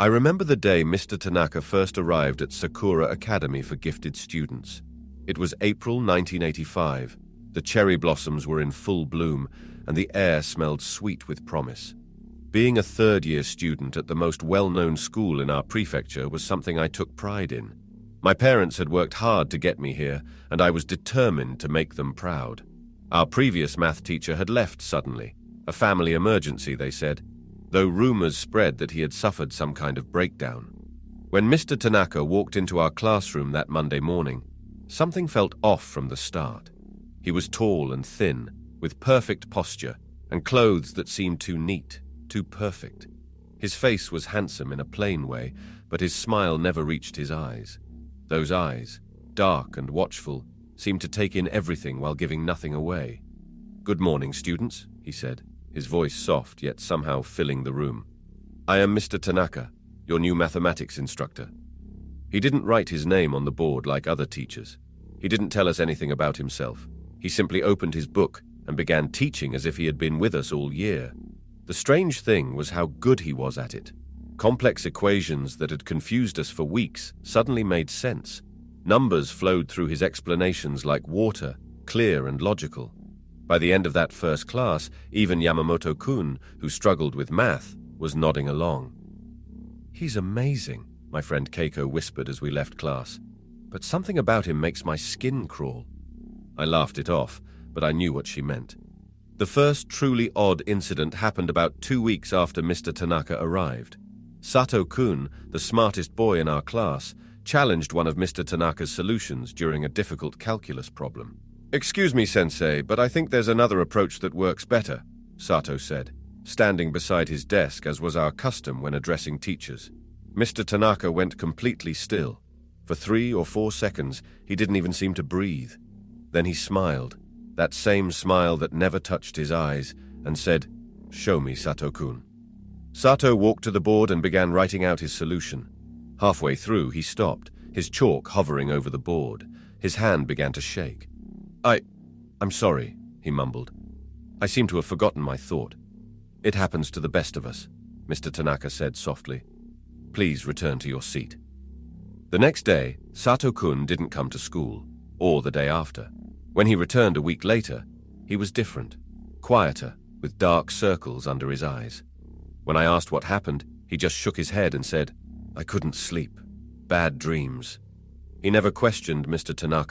I remember the day Mr. Tanaka first arrived at Sakura Academy for Gifted Students. It was April 1985. The cherry blossoms were in full bloom, and the air smelled sweet with promise. Being a third-year student at the most well-known school in our prefecture was something I took pride in. My parents had worked hard to get me here, and I was determined to make them proud. Our previous math teacher had left suddenly. A family emergency, they said, though rumors spread that he had suffered some kind of breakdown. When Mr. Tanaka walked into our classroom that Monday morning, something felt off from the start. He was tall and thin, with perfect posture, and clothes that seemed too neat, too perfect. His face was handsome in a plain way, but his smile never reached his eyes. Those eyes, dark and watchful, seemed to take in everything while giving nothing away. "Good morning, students," he said, his voice soft yet somehow filling the room. "I am Mr. Tanaka, your new mathematics instructor." He didn't write his name on the board like other teachers. He didn't tell us anything about himself. He simply opened his book and began teaching as if he had been with us all year. The strange thing was how good he was at it. Complex equations that had confused us for weeks suddenly made sense. Numbers flowed through his explanations like water, clear and logical. By the end of that first class, even Yamamoto-kun, who struggled with math, was nodding along. "He's amazing," my friend Keiko whispered as we left class. "But something about him makes my skin crawl." I laughed it off, but I knew what she meant. The first truly odd incident happened about 2 weeks after Mr. Tanaka arrived. Sato-kun, the smartest boy in our class, challenged one of Mr. Tanaka's solutions during a difficult calculus problem. "Excuse me, Sensei, but I think there's another approach that works better," Sato said, standing beside his desk as was our custom when addressing teachers. Mr. Tanaka went completely still. For 3 or 4 seconds, he didn't even seem to breathe. Then he smiled, that same smile that never touched his eyes, and said, "Show me, Sato-kun." Sato walked to the board and began writing out his solution. Halfway through, he stopped, his chalk hovering over the board. His hand began to shake. I'm sorry," he mumbled. "I seem to have forgotten my thought." "It happens to the best of us," Mr. Tanaka said softly. "Please return to your seat." The next day, Sato-kun didn't come to school, or the day after. When he returned a week later, he was different, quieter, with dark circles under his eyes. When I asked what happened, he just shook his head and said, "I couldn't sleep. Bad dreams." He never questioned Mr. Tanaka.